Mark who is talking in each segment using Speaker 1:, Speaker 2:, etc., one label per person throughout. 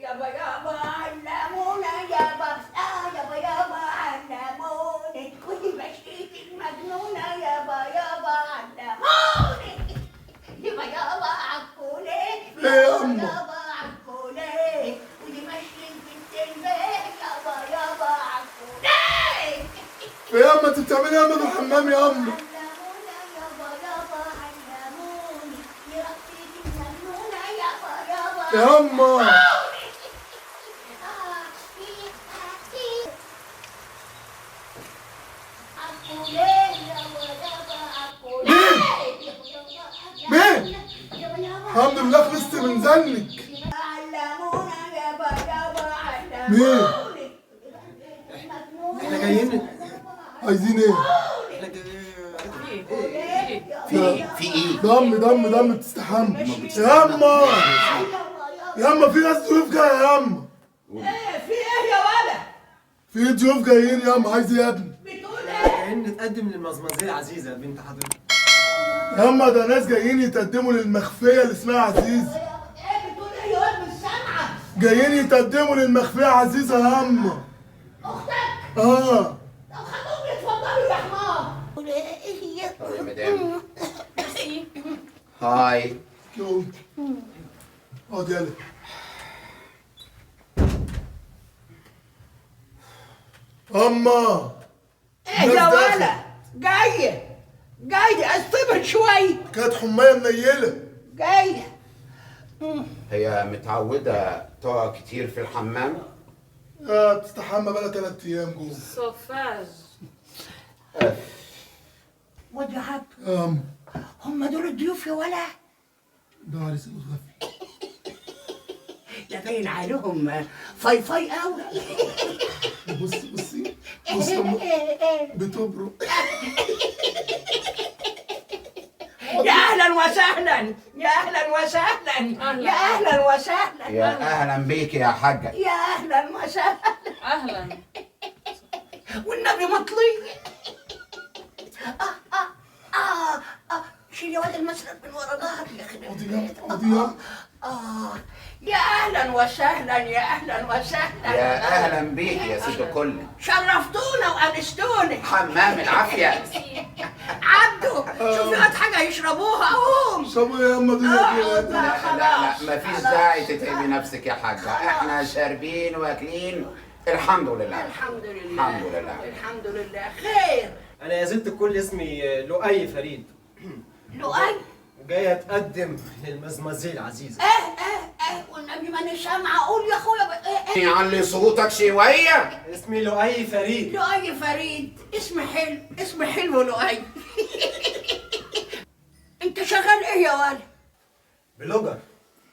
Speaker 1: يابا يابا علمونا يابا يابا يابا علموني ودي مشيتي المجنونة يابا يابا علموني يابا يابا عكولي يابا عكولي ودي مشيتي التلبية يابا يابا عكولي
Speaker 2: يا اما انت بتعملي ايه يا اما في الحمام يا اما؟
Speaker 1: علمونا يابا يابا علموني يربيتي المجنونة يابا يابا
Speaker 2: يا اما مين؟ الحمد لله خلصت من زنك.
Speaker 1: علمونا يابا يابا
Speaker 2: مين؟
Speaker 1: علموني
Speaker 3: احنا جايين.
Speaker 2: عايزين ايه؟
Speaker 3: احنا جايين.
Speaker 4: في ايه؟
Speaker 2: دم بتستحمى يا اما يا اما في ناس ضيوف جايه يا اما.
Speaker 1: ايه في ايه يا ولد؟
Speaker 2: في ضيوف جايين يا اما. عايز ايه يا ابني؟
Speaker 1: بتقول ايه؟
Speaker 3: جايين نتقدم للمزمزيه العزيزه يا بنت حضرتك.
Speaker 2: يا اما ده ناس جايين يتقدموا للمخفيه اللي اسمها عزيزه.
Speaker 1: ايه بتقول ايه يا ولد؟ مش سامعه.
Speaker 2: جايين يتقدموا للمخفيه عزيزه يا اما.
Speaker 1: اختك؟
Speaker 2: اه
Speaker 1: طب خدوهم يتفضلوا يا حمار.
Speaker 4: يا مدام. هاي.
Speaker 2: يلا اقعد يلا. اما
Speaker 1: ايه يا ولد؟ جاية اصطبر شوي.
Speaker 2: كانت حمايه منيله.
Speaker 1: جاية.
Speaker 4: هي متعودة تقعد كتير في الحمام؟
Speaker 2: بتستحمى بقى 3 ايام جوه.
Speaker 5: صفاج.
Speaker 1: واد يا عبد
Speaker 2: أم
Speaker 1: هم دول الضيوف يا ولا؟
Speaker 2: ده عريس الغفل.
Speaker 1: ده باين عليهم فاي قوي.
Speaker 2: بصي هم بتبرق.
Speaker 1: يا اهلا وسهلا يا اهلا وسهلا يا اهلا وسهلا
Speaker 4: يا أهلا بيك يا حاجة.
Speaker 1: يا اهلا وسهلا
Speaker 5: اهلا.
Speaker 1: والنبي مطلي. شيل يا واد المسرح من ورا ظهري يا اخي.
Speaker 2: قضية
Speaker 1: يا اهلا وسهلا يا اهلا وسهلا
Speaker 4: يا أهلا بيك يا ست الكل.
Speaker 1: شرفتونا وانستوني.
Speaker 4: حمام العافية.
Speaker 1: عبدو شوفي هات حاجه يشربوها قوم.
Speaker 2: شابوا يا اما دي
Speaker 4: لا لا لا مفيش داعي تتعبي نفسك يا حاجة. احنا شاربين واكلين الحمد لله.
Speaker 1: الحمد لله
Speaker 4: الحمد لله.
Speaker 1: الحمد لله خير.
Speaker 3: انا يا زلت الكل اسمي لؤي فريد،
Speaker 1: لؤي.
Speaker 3: وجاي اتقدم للمزمزيه العزيزه.
Speaker 1: والنبي ماني سامعه. قول يا اخويا
Speaker 4: يعلي صوتك شوية.
Speaker 3: اسمي لؤي فريد.
Speaker 1: لؤي فريد. اسم حلو لؤي. انت شغال ايه يا ولد؟
Speaker 3: بلوجر.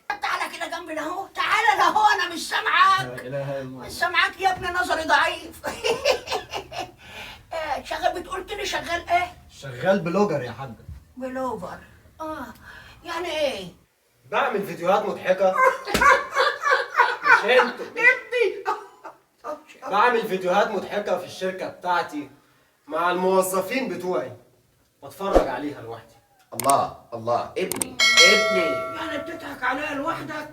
Speaker 1: تعالى كده جنبنا اهو. تعالى لهو انا مش سامعاك.
Speaker 3: لا اله الا الله.
Speaker 1: مش سامعاك يا ابني نظري ضعيف. شغال بتقولت لي شغال ايه؟
Speaker 3: شغال بلوجر يا حاجه.
Speaker 1: بلوفر. يعني ايه؟
Speaker 3: بعمل فيديوهات مضحكه. مش انتوا.
Speaker 1: ابني.
Speaker 3: بعمل فيديوهات مضحكه في الشركه بتاعتي مع الموظفين بتوعي، بتفرج عليها لوحدي.
Speaker 4: الله ابني.
Speaker 1: يعني بتضحك عليا لوحدك؟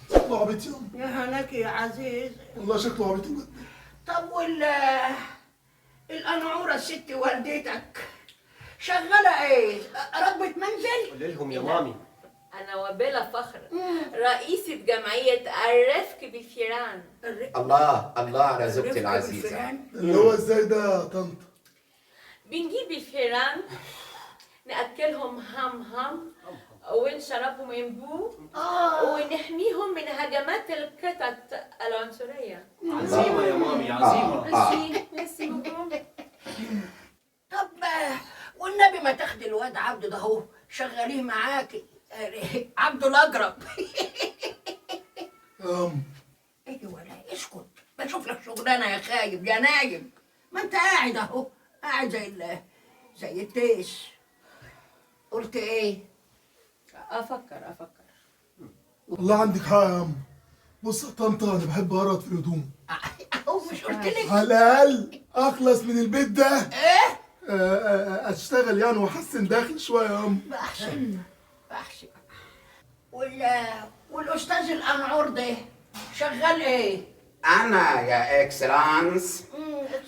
Speaker 2: شكله عبيط يا أما.
Speaker 1: يا هناك يا عزيز.
Speaker 2: والله شكله عبيط بجد.
Speaker 1: طب الأنعورة الست والدتك شغالة ايه؟ ربة منزل؟
Speaker 3: قول لهم يا مامي.
Speaker 5: أنا وبيلا فخر رئيسة جمعية الرفق بفيران.
Speaker 4: الله على زوجتي العزيزة.
Speaker 2: اللي هو ازاي ده يا طنط؟
Speaker 5: بنجيب الفيران نأكلهم هم ونشربهم ينبو ونحميهم من هجمات القطط العنصرية.
Speaker 3: عزيمه يا مامي عزيمه.
Speaker 5: ميرسي بوكو.
Speaker 1: طب والنبي ما تاخدي الواد عبده ده اهو شغاليه معاكي. عبده الأجرب. ايه ولا اسكت. بشوف لك شغلانه يا خايب يا نايم. ما انت قاعد اهو قاعد زي التيس. قلت ايه؟
Speaker 5: أفكر.
Speaker 2: والله عندك حق يا أما. بص يا طنط انا بحب اقرط في الهدوم.
Speaker 1: اهو مش قلت لك؟
Speaker 2: على الاقل اخلص من البيت ده.
Speaker 1: ايه؟
Speaker 2: اشتغل يعني واحسن داخل شويه يا أما.
Speaker 1: بحسن. والاستاذ الانعور ده شغال ايه؟
Speaker 4: انا يا اكسلانس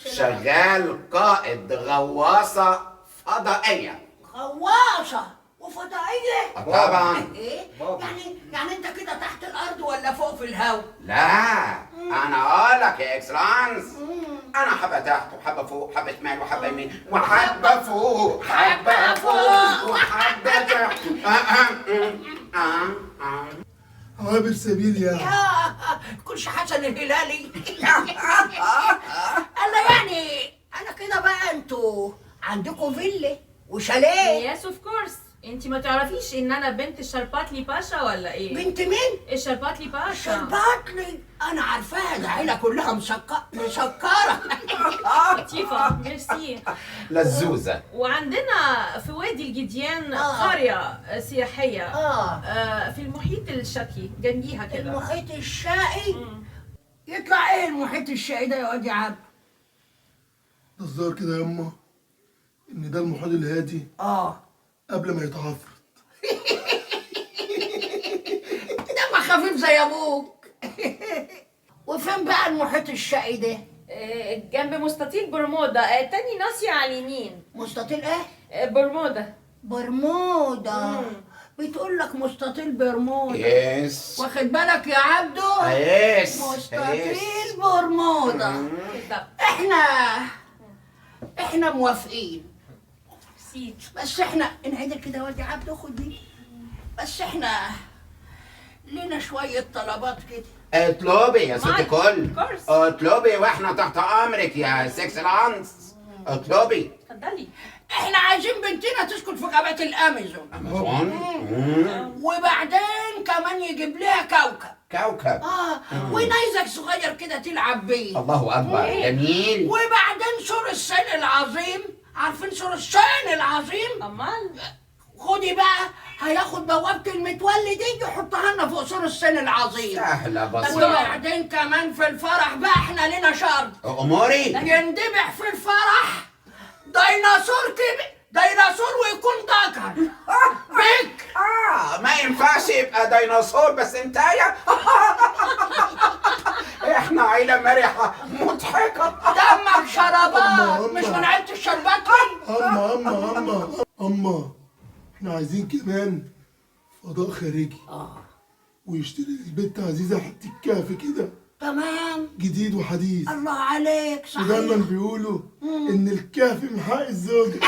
Speaker 4: شغال قائد غواصة فضائية.
Speaker 1: غواصة وفضائية؟
Speaker 4: طبعا.
Speaker 1: ايه؟
Speaker 3: بابا.
Speaker 1: يعني انت كده تحت الارض ولا فوق في الهواء؟
Speaker 4: لا انا اقولك يا اكسلانس، انا حبة تحت وحبة فوق، حبة شمال وحبة يمين وحبة فوق، حبة فوق وحبة تحت.
Speaker 2: عابر سبيل يعني.
Speaker 1: كلش حسن الهلالي. انا يعني انا كده بقى انتوا عندكم فيلا وشاليه.
Speaker 5: يس اوف كورس. انت ما تعرفيش ان انا بنت الشرباتلي باشا ولا ايه؟
Speaker 1: بنت مين؟
Speaker 5: الشرباتلي باشا.
Speaker 1: شرباتلي. انا عارفاها، ده عيله كلها مسكره.
Speaker 5: لطيفة ميرسي.
Speaker 4: لزوزة.
Speaker 5: وعندنا في وادي الجديان قرية سياحية في المحيط الشكي جنبيها كده.
Speaker 1: المحيط الشائي. يطلع ايه المحيط الشائي ده يا واد يا عبد؟
Speaker 2: ده الظاهر كده يما ان ده المحيط الهادي قبل ما يتعفرت.
Speaker 1: دمك خفيف زي ابوك. وفين بقى المحيط الشائي ده؟
Speaker 5: جنب مستطيل برمودا. تاني ناصية على اليمين.
Speaker 1: مستطيل ايه؟
Speaker 5: برمودا.
Speaker 1: برمودا. بتقول لك مستطيل برمودا.
Speaker 4: يس.
Speaker 1: واخد بالك يا عبدو؟
Speaker 4: يس.
Speaker 1: مستطيل برمودا.
Speaker 5: بالظبط.
Speaker 1: احنا موافقين،
Speaker 5: سي.
Speaker 1: بس احنا نعيدك كده يا واد يا عبدو، خد دي. بس احنا لنا شوية طلبات كده.
Speaker 4: اطلبي يا ست
Speaker 5: معاك.
Speaker 4: كل.
Speaker 5: Of course.
Speaker 4: اطلبي واحنا تحت امرك يا سكسلانس. اطلبي.
Speaker 5: اتفضلي.
Speaker 1: احنا عايزين بنتنا تسكن في غابات الامازون، وبعدين كمان يجيب لها كوكب. ونيزك صغير كده تلعب بيه.
Speaker 4: الله اكبر. جميل.
Speaker 1: وبعدين سور الصين العظيم. عارفين سور الصين العظيم؟
Speaker 5: امال.
Speaker 1: خدي بقى، هياخد بوابة المتولي دي يحطها لنا فوق سور الصين العظيم.
Speaker 4: سهلة بسيطة.
Speaker 1: وبعدين كمان في الفرح بقى احنا لنا شرط.
Speaker 4: اموري.
Speaker 1: يندبح في الفرح ديناصور ويكون ذكر. بيك.
Speaker 4: ما ينفعش يبقى ديناصور بس انتايه. احنا عيلة مرحة مضحكة.
Speaker 1: دمك شربات، مش من عيلة الشربات.
Speaker 2: اما احنا عايزين كمان فضاء خارجي. ويشتري البنت عزيزة حتة كهف كده
Speaker 1: تمام.
Speaker 2: جديد وحديث.
Speaker 1: الله عليك. صحيح.
Speaker 2: ودايما بيقولوا ان الكهف من حق الزوجة.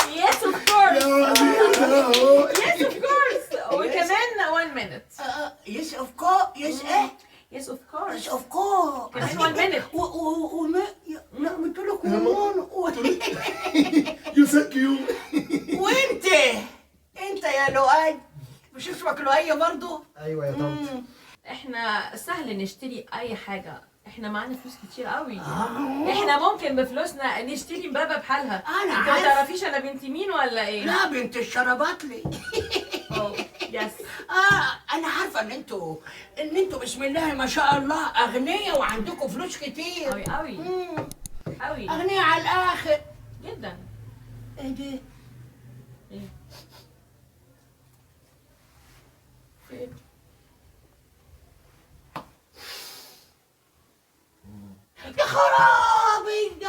Speaker 5: يس اوف كورس.
Speaker 2: يعني
Speaker 5: يس اوف كورس. وكمان 1 مينت.
Speaker 1: يس اوف كورس. يس ايه؟
Speaker 5: يس اوف كورس.
Speaker 1: يس اوف كورس.
Speaker 5: كمان 1 مينت.
Speaker 1: لا قلت لك
Speaker 2: يو.
Speaker 1: وانت يا لؤي، مش اسمك لؤي برضو؟
Speaker 3: ايوه يا طنط.
Speaker 5: احنا سهل نشتري اي حاجة. احنا معانا فلوس كتير قوي. احنا ممكن بفلوسنا نشتري مبابة بحالها.
Speaker 1: أنا
Speaker 5: انت ما
Speaker 1: عارف.
Speaker 5: تعرفيش انا بنت مين ولا ايه؟
Speaker 1: لا، بنت الشرباتلي.
Speaker 5: يس.
Speaker 1: انا عارفه ان انتوا بسم الله ما شاء الله اغنياء وعندكم فلوس كتير.
Speaker 5: قوي قوي قوي
Speaker 1: اغنياء على الاخر
Speaker 5: جدا.
Speaker 1: ايه ده؟
Speaker 5: ايه؟ فين؟
Speaker 1: يا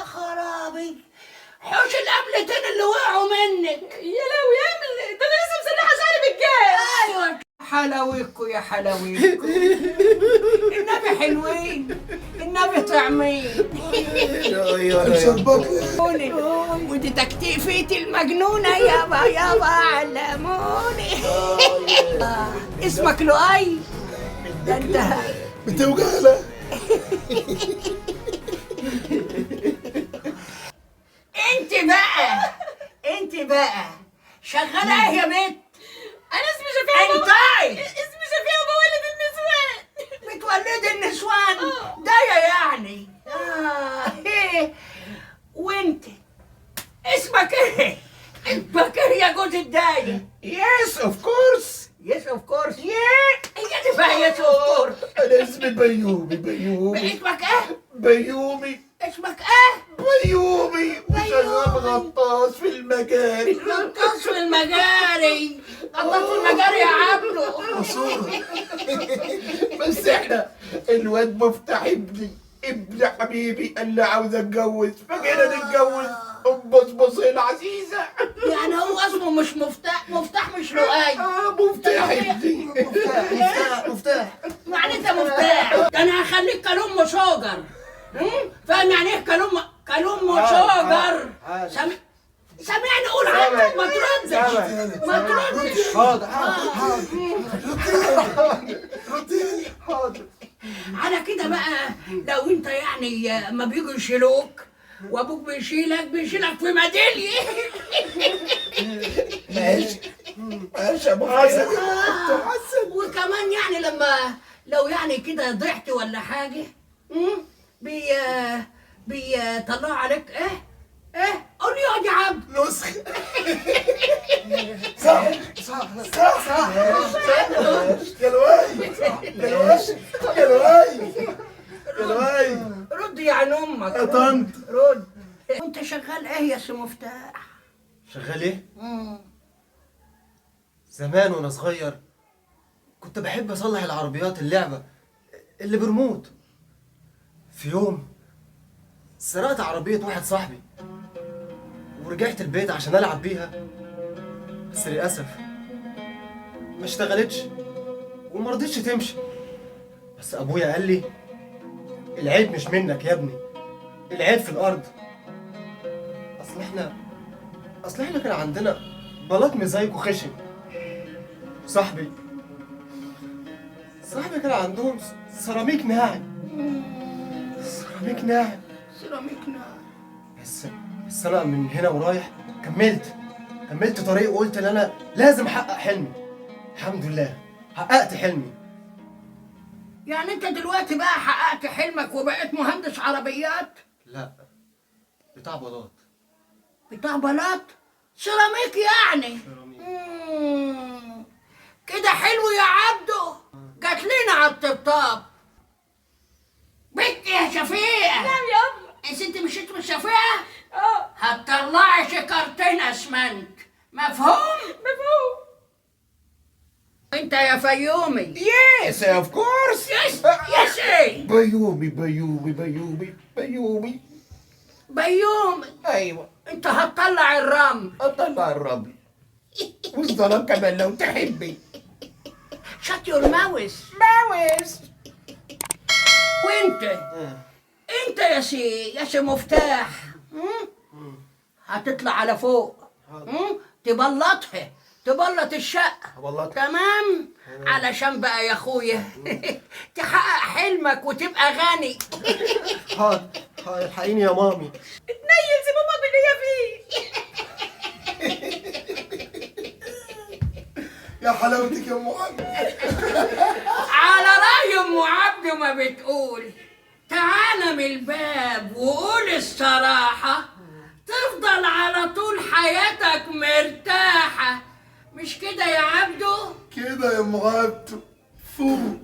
Speaker 1: خرابي حوش القبلتين اللي وقعوا منك.
Speaker 5: يا لو يعمل ده انا لسه مسرحه شعري بالجاز.
Speaker 1: ايوه حلاويكوا يا حلاويكوا. النبي حلوين، النبي طعمين.
Speaker 2: الشربات.
Speaker 1: ودي تكتيفيتي المجنونة يابا علموني. اسمك لؤي؟ ده انت
Speaker 2: بتوجعنا. انت بقى شغالة ايه يا بنت؟
Speaker 5: انا اسمي شفيعة بابا.
Speaker 1: انتي
Speaker 5: اسمي شفيعة بولد النسوان.
Speaker 1: بتولدي النسوان ده يعني. وانت اسمك ايه؟ اسمك ايه يا جوز الداية؟
Speaker 4: يس اوف كورس.
Speaker 1: يس اوف كورس. هي دي بقى يس اوف كورس.
Speaker 2: انا اسمي بيومي.
Speaker 1: اسمك ايه؟
Speaker 2: بيومي.
Speaker 1: اسمك ايه؟
Speaker 2: بيومي. وشغال غطاس في المجاري.
Speaker 1: غطاس في المجاري. غلطت المجاري يا عبده.
Speaker 2: ماسوره.
Speaker 4: بس احنا الواد مفتاح ابن حبيبي قال لي عاوز اتجوز، فجينا نتجوز ام بصبصي العزيزه.
Speaker 1: يعني هو اسمه مش مفتاح؟ مفتاح مش لؤي.
Speaker 4: مفتاح ابني.
Speaker 3: مفتاح.
Speaker 1: يعني انت مفتاح؟ ده انا هخليك كلم شجر. فاهم يعني ايه كلم شجر؟ سامعني قول عنه، ما تردش ما تردش.
Speaker 3: حاضر.
Speaker 2: حاضر.
Speaker 1: على كده بقى لو انت يعني اما بيجوا يشيلوك وابوك بيشيلك في ميداليه.
Speaker 4: ماشي يا ابو حسن.
Speaker 1: وكمان يعني لو يعني كده ضحت ولا حاجه بي بيطلعوا عليك ايه قول لي يا عبد.
Speaker 2: نسخة. صح. يا لؤي.
Speaker 1: رد يا عن امك.
Speaker 2: يا طنط.
Speaker 1: رد. انت شغال ايه يا سي مفتاح؟
Speaker 3: شغال ايه؟ زمان وانا صغير كنت بحب اصلح العربيات اللعبة اللي برموت. في يوم سرقت عربية واحد صاحبي ورجعت البيت عشان العب بيها، بس للاسف ما اشتغلتش وما رضتش تمشي. بس ابويا قال لي العيب مش منك يا ابني، العيب في الارض. اصل احنا كان عندنا بلاط مزايك وخشن. صاحبي كان عندهم سيراميك ناعم.
Speaker 1: سيراميك نار.
Speaker 3: بس انا من هنا ورايح كملت طريق وقلت ان انا لازم احقق حلمي. الحمد لله حققت حلمي.
Speaker 1: يعني انت دلوقتي بقى حققت حلمك وبقيت مهندس عربيات؟
Speaker 3: لا، بتاع بلاط.
Speaker 1: بتاع بلاط؟ سيراميك يعني؟ كده حلو يا عبده. جات لنا على الطبطاب. بنت يا شفيقة.
Speaker 5: نعم يابا.
Speaker 1: يا ستي مش انت مش شفيقة؟ هتطلعي شكرتين اسمنت. مفهوم؟ انت يا فيومي.
Speaker 4: يس اوف كورس.
Speaker 1: يس ايه؟ بيومي.
Speaker 4: ايوه
Speaker 1: انت هتطلع الرمل.
Speaker 4: اطلع الرمل والظلام كمان لو تحبي.
Speaker 1: شات يور ماوس. وانت يا سي مفتاح هتطلع على فوق. تبلط الشقة.
Speaker 3: هبلطها.
Speaker 1: تمام. علشان بقى يا اخويا تحقق حلمك وتبقى غني.
Speaker 3: حاضر الحقيني يا مامي.
Speaker 5: اتنيل سيب امك باللي هي فيه.
Speaker 2: يا حلاوتك يا ام عبد.
Speaker 1: على رأي ام عبده ما بتقول تعالى من الباب وقول الصراحة تفضل على طول حياتك مرتاحة. مش كده يا عبده؟
Speaker 2: كده يا ام عبد. فوق.